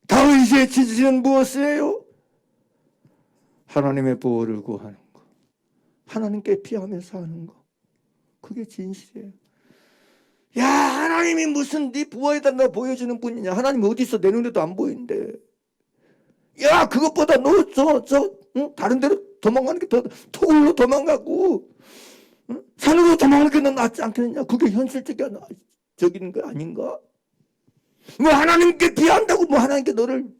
다윗의 지지는 무엇이에요? 하나님의 보호를 구하는 거, 하나님께 피하며 사는 거, 그게 진실이에요. 야, 하나님이 무슨 네 보호해달라고 보여주는 분이냐? 하나님 어디 있어? 내 눈에도 안 보이는데. 야, 그것보다 너 다른 데로 도망가는 게 더 토굴로 도망가고 산으로 도망가는 게 더 낫지 않겠느냐? 그게 현실적인 거 아닌가? 뭐 하나님께 피한다고 뭐 하나님께 너를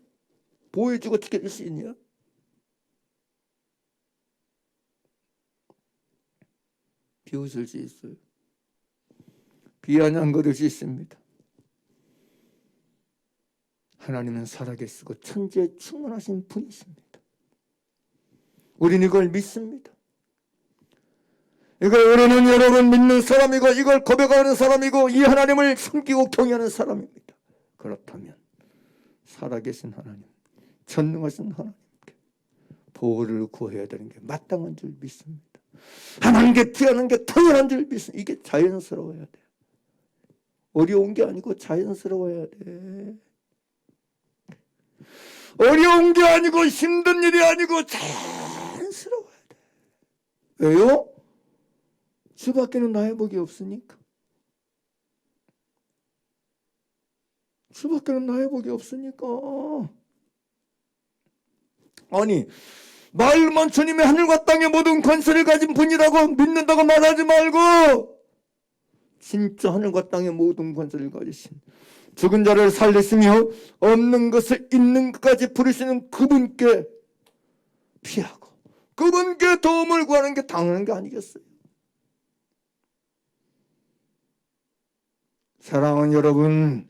보호해주고 지켜줄 수 있냐? 비웃을 수 있어요. 비아냥거릴 수 있습니다. 하나님은 살아계시고 천지에 충만하신 분이십니다. 우리는 이걸 믿습니다. 이걸 우리는 여러분 믿는 사람이고 이걸 고백하는 사람이고 이 하나님을 섬기고 경외하는 사람입니다. 그렇다면 살아계신 하나님, 전능하신 하나님께 보호를 구해야 되는 게 마땅한 줄 믿습니다. 하나님께 피하는 게 당연한 줄 믿습니다. 이게 자연스러워야 돼요. 어려운 게 아니고 자연스러워야 돼. 어려운 게 아니고 힘든 일이 아니고 자연스러워야 돼. 왜요? 주밖에는 나의 복이 없으니까. 주밖에는 나의 복이 없으니까. 아니 말만 주님의 하늘과 땅의 모든 권세를 가진 분이라고 믿는다고 말하지 말고 진짜 하늘과 땅의 모든 권세를 가지신 죽은 자를 살리시며 없는 것을 있는 것까지 부르시는 그분께 피하고 그분께 도움을 구하는 게 당연한 게 아니겠어요? 사랑하는 여러분,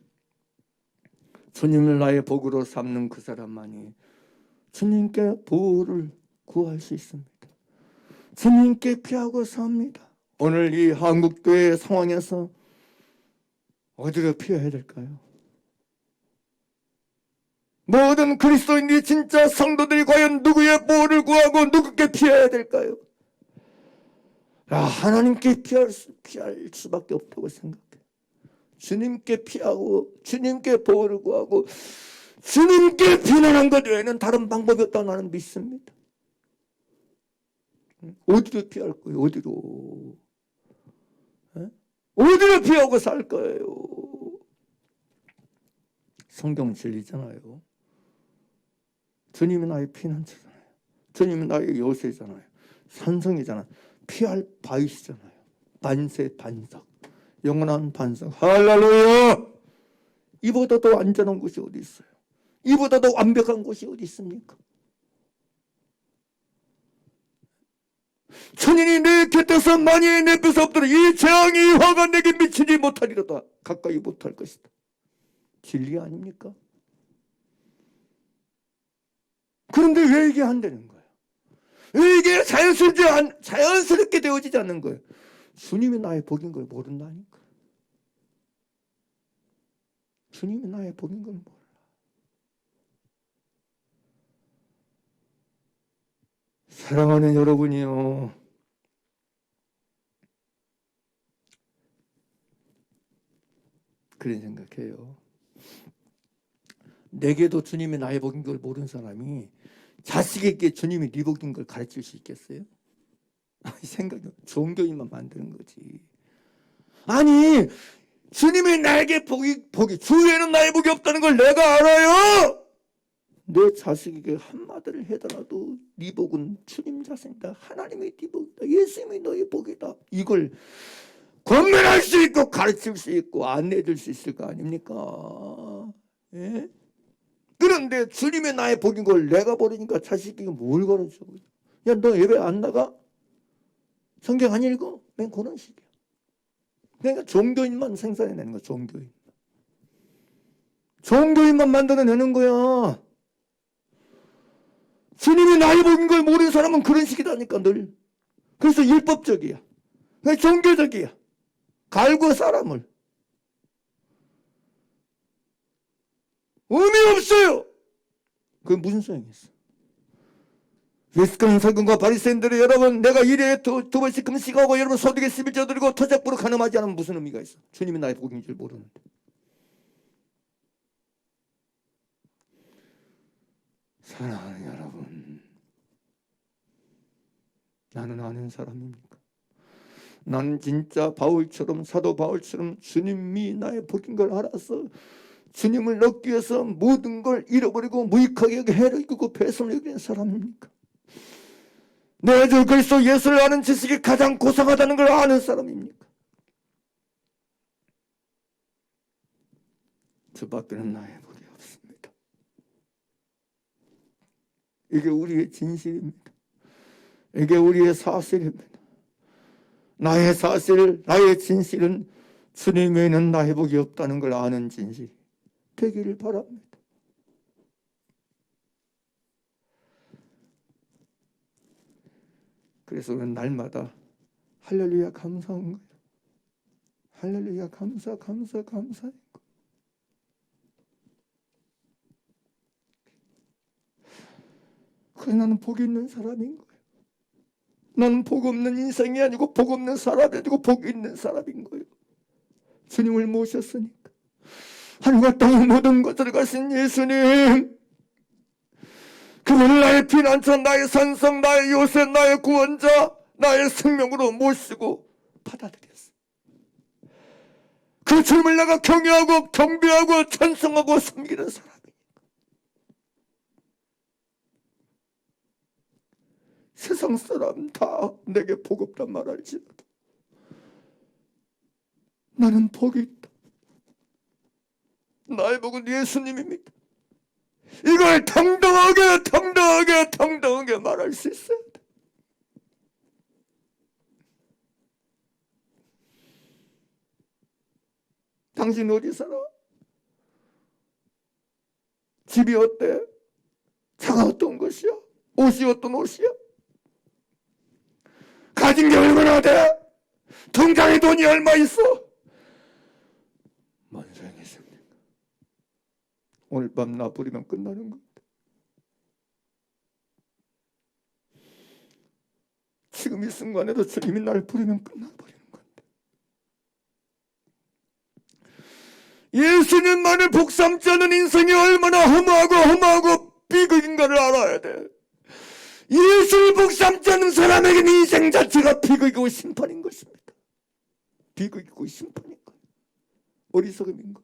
주님을 나의 복으로 삼는 그 사람만이 주님께 보호를 구할 수 있습니다. 주님께 피하고 삽니다. 오늘 이 한국교회 상황에서 어디로 피해야 될까요? 모든 그리스도인들이 진짜 성도들이 과연 누구의 보호를 구하고 누구께 피해야 될까요? 하나님께 피할 수밖에 없다고 생각해요. 주님께 피하고 주님께 보호를 구하고 주님께 비난한 것 외에는 다른 방법이 없다고 나는 믿습니다. 어디로 피할 거예요? 어디로? 어디로 피하고 살 거예요? 성경 진리잖아요. 주님이 나의 피난처잖아요. 주님이 나의 요새잖아요. 산성이잖아요. 피할 바위시잖아요. 반세 반석, 영원한 반석. 할렐루야! 이보다 더 안전한 곳이 어디 있어요? 이보다 더 완벽한 곳이 어디 있습니까? 천인이 내 곁에서 만인이 내 뼈에서 없더라. 이 재앙이 화가 내게 미치지 못하리로다. 가까이 못할 것이다. 진리 아닙니까? 그런데 왜 이게 안 되는 거예요? 왜 이게 자연스럽게 되어지지 않는 거예요? 주님이 나의 복인 걸 모른다니까. 주님이 나의 복인 걸 몰라. 사랑하는 여러분이요, 그런 생각해요. 내게도 주님이 나의 복인 걸 모르는 사람이 자식에게 주님이 네 복인 걸 가르칠 수 있겠어요? 생각이 종교인만 만드는 거지. 아니 주님이 나에게 복이 주위에는 나의 복이 없다는 걸 내가 알아요. 내 자식에게 한마디를 해더라도 네 복은 주님 자신이다. 하나님이 네 복이다. 예수님이 너의 복이다. 이걸 권면할 수 있고 가르칠 수 있고 안내해줄 수 있을 거 아닙니까? 예? 그런데 주님의 나의 복인 걸 내가 모르니까 자식에게 뭘 가르쳐? 야, 너 예배 안 나가? 성경 안 읽어? 맨 그런 식이야. 그러니까 종교인만 생산해내는 거야. 종교인만 만들어내는 거야. 주님이 나의 복인 걸 모르는 사람은 그런 식이라니까 늘. 그래서 율법적이야. 종교적이야. 갈고 사람을. 의미 없어요. 그게 무슨 소용이 있어? 예수께서는 서기관과 바리새인들이 여러분 내가 일에 두 번씩 금식하고 여러분 소득에 11조 드리고 토작부로 간음하지 않으면 무슨 의미가 있어? 주님이 나의 복인 줄 모르는데. 사랑하는 여러분, 나는 아는 사람입니까? 나는 진짜 바울처럼 사도 바울처럼 주님이 나의 복인 걸 알아서 주님을 얻기 위해서 모든 걸 잃어버리고 무익하게 여기 해를 이기고 배선을 여기는 사람입니까? 내 주 그리스도 예수를 아는 지식이 가장 고상하다는 걸 아는 사람입니까? 저 밖에는 나의 복이 없습니다. 이게 우리의 진실입니다. 이게 우리의 사실입니다. 나의 사실, 나의 진실은 주님 외에는 나의 복이 없다는 걸 아는 진실 되기를 바랍니다. 그래서 우리는 날마다 할렐루야 감사한 거예요. 할렐루야 감사. 그래 나는 복이 있는 사람인 거예요. 나는 복 없는 인생이 아니고 복 없는 사람이 아니고 복이 있는 사람인 거예요. 주님을 모셨으니까. 하늘과 땅의 모든 것들을 가신 예수님, 그분을 나의 피난처, 나의 산성, 나의 요새, 나의 구원자, 나의 생명으로 모시고 받아들였어. 그 주님을 내가 경외하고 경배하고 찬송하고 섬기는 사람이니까. 세상 사람 다 내게 복 없단 말 알지라도 나는 복이 있다. 나의 복은 예수님입니다. 이걸 당당하게 말할 수 있어야 돼. 당신 어디 살아? 집이 어때? 차가 어떤 것이야? 옷이 어떤 옷이야? 가진 게 얼마나 돼? 통장에 돈이 얼마 있어? 뭔 소용이 있습니까? 오늘 밤 나 부리면 끝나는 겁니다. 지금 이 순간에도 주님이 날 부리면 끝나버리는 건데. 예수님만을 복삼지 않은 인생이 얼마나 허무하고 비극인가를 알아야 돼. 예수를 복삼지 않는 사람에게는 인생 자체가 비극이고 심판인 것입니다. 비극이고 심판인 거예요. 어리석음인 거.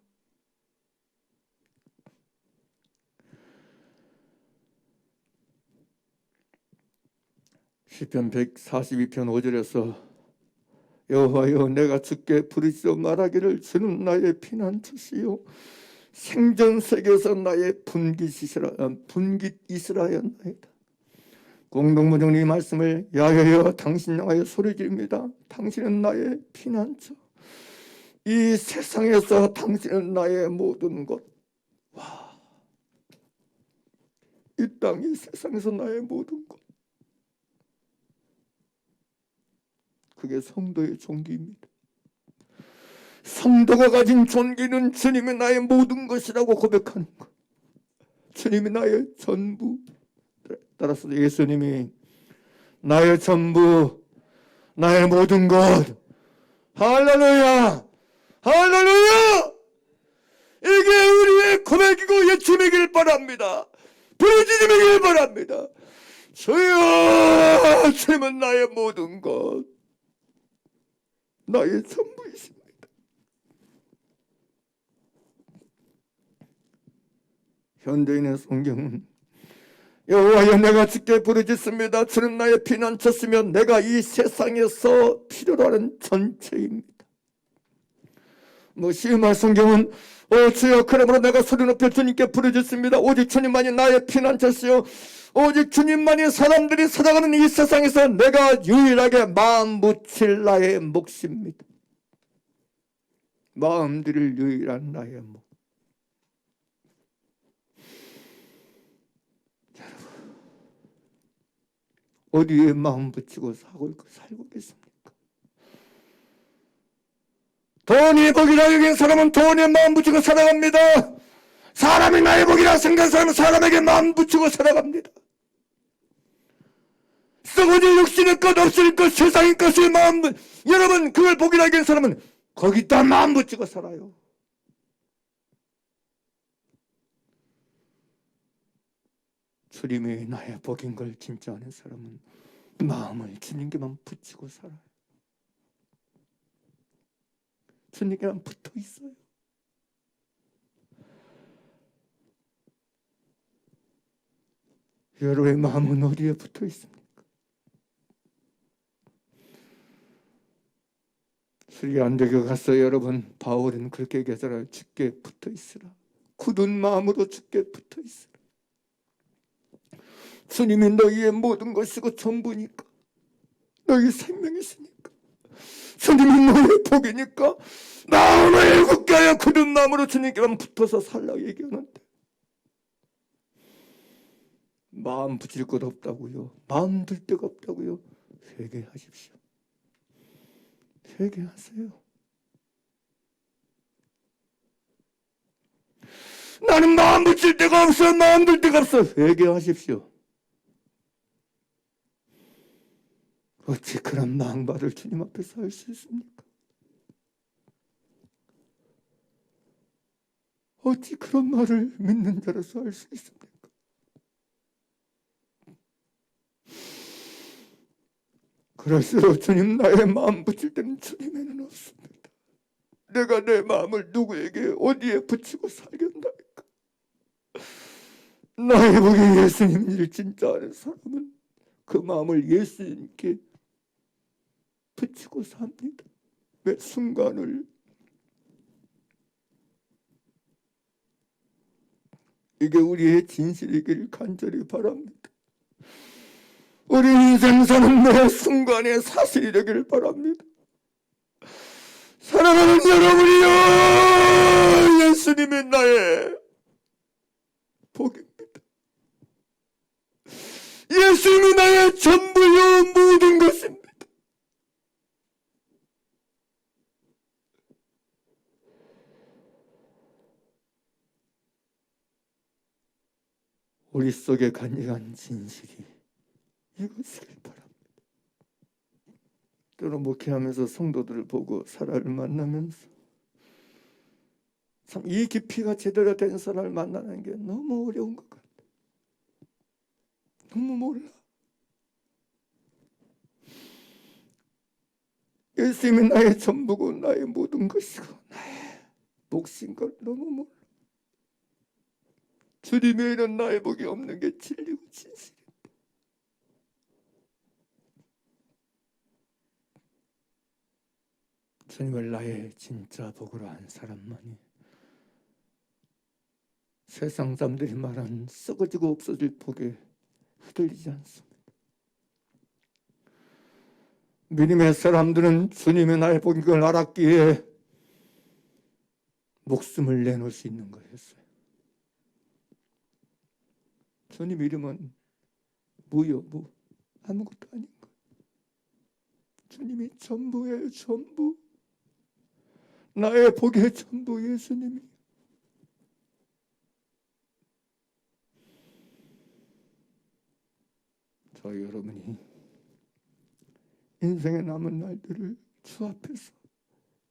시편 142편 5절에서 여호와여 내가 주께 부르짖어 말하기를 주는 나의 피난처시요 생전세계에서 나의 분깃이시라 하였나이다. 공동문정리 이 말씀을 야여여 당신 향하여 소리지릅니다. 당신은 나의 피난처. 이 세상에서 당신은 나의 모든 것. 와, 이 땅이 세상에서 나의 모든 것. 그게 성도의 존귀입니다. 성도가 가진 존귀는 주님이 나의 모든 것이라고 고백하는 것. 주님이 나의 전부. 따라서 예수님이 나의 전부, 나의 모든 것. 할렐루야! 할렐루야! 이게 우리의 고백이고 예춤이길 바랍니다. 부르짖음이길 바랍니다. 주여, 주님은 나의 모든 것, 나의 전부이십니다. 현대인의 성경은 여호와여 내가 주께 부르짖습니다. 주는 나의 피난처시며 내가 이 세상에서 필요로 하는 전체입니다. 시음할 성경은 주여 그러므로 내가 소리 높여 주님께 부르짖습니다. 오직 주님만이 나의 피난처시요 오직 주님만이 사람들이 살아가는 이 세상에서 내가 유일하게 마음 붙일 나의 몫입니다. 마음 드릴 유일한 나의 몫. 어디에 마음 붙이고 살고 계십니까? 돈이 복이라 여긴 사람은 돈에 마음 붙이고 살아갑니다. 사람이 나의 복이라 생각하는 사람은 사람에게 마음 붙이고 살아갑니다. 썩어질 육신의 것 없을 것 세상의 것을 마음 여러분 그걸 복이라 여긴 사람은 거기다 마음 붙이고 살아요. 주님이 나의 복인 걸 진짜 아는 사람은 마음을 주님께만 붙이고 살아요. 주님께만 붙어 있어요. 여러분의 마음은 어디에 붙어 있습니까? 수리 안되게 갔어요. 여러분 바울은 그렇게 얘기하잖아요. 주께 붙어 있으라. 굳은 마음으로 주께 붙어 있으라. 주님이 너희의 모든 것이고 전부니까, 너희 생명이시니까, 주님이 너희의 복이니까 마음을 굳게 하여 굳은 마음으로 주님께만 붙어서 살라고 얘기하는데 마음 붙일 것 없다고요. 마음 들 데가 없다고요. 회개하십시오. 회개하세요. 나는 마음 붙일 데가 없어. 마음 둘 데가 없어. 회개하십시오. 어찌 그런 마음바를 주님 앞에서 할 수 있습니까? 어찌 그런 말을 믿는 자로서 할 수 있습니까? 그럴수록 주님 나의 마음 붙일 때는 주님에는 없습니다. 내가 내 마음을 누구에게 어디에 붙이고 살겠나이까? 나의 복이 예수님을 진짜 아는 사람은 그 마음을 예수님께 붙이고 삽니다. 매 순간을. 이게 우리의 진실이길 간절히 바랍니다. 우리 인생 사는 매 순간의 사실이 되길 바랍니다. 사랑하는 여러분이여, 예수님이 나의 복입니다. 예수님이 나의 전부요 모든 것입니다. 우리 속에 간직한 진실이 이것이길 바랍니다. 때로 목회하면서 성도들을 보고 사람을 만나면서 참 이 깊이가 제대로 된 사람을 만나는 게 너무 어려운 것 같아요. 너무 몰라. 예수님이 나의 전부고 나의 모든 것이고 나의 몫인 걸 너무 몰라. 주님에는 나의 복이 없는 게 진리고 진실입니다. 주님을 나의 진짜 복으로 한 사람만이 세상 사람들이 말한 썩어지고 없어질 복에 흔들리지 않습니다. 믿음의 사람들은 주님의 나의 복인 걸 알았기에 목숨을 내놓을 수 있는 거였어요. 주님 이름은 무요, 무. 아무것도 아닌 거예요. 주님이 전부예요, 전부. 나의 복의 전부 예수님이. 저희 여러분이 인생의 남은 날들을 주 앞에서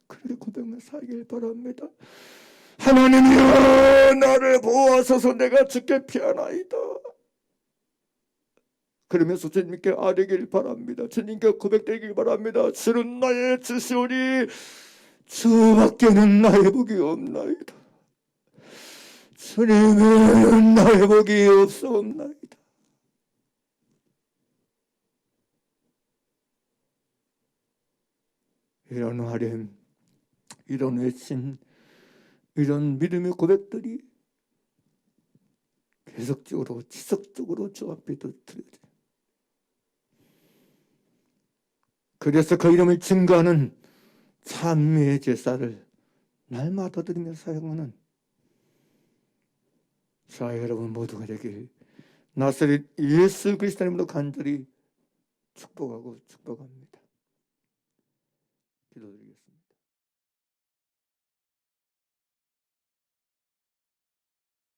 그렇게 고백하며 살길 바랍니다. 하나님이여, 나를 보호하소서. 내가 주께 피하나이다. 그러면서 주님께 아뢰길 바랍니다. 주님께 고백되길 바랍니다. 주는 나의 주시오니 주밖에는 나의 복이 없나이다. 주님은 나의 복이 없사옵나이다. 이런 하렘, 이런 외침, 이런 믿음의 고백들이 계속적으로 지속적으로 주 앞에 드려져요. 그래서 그 이름을 증거하는 찬미의 제사를 날마다 드리며 사용하는 자 여러분 모두가 되길 나사렛 예수 그리스도 이름으로 간절히 축복하고 축복합니다. 기도드리겠습니다.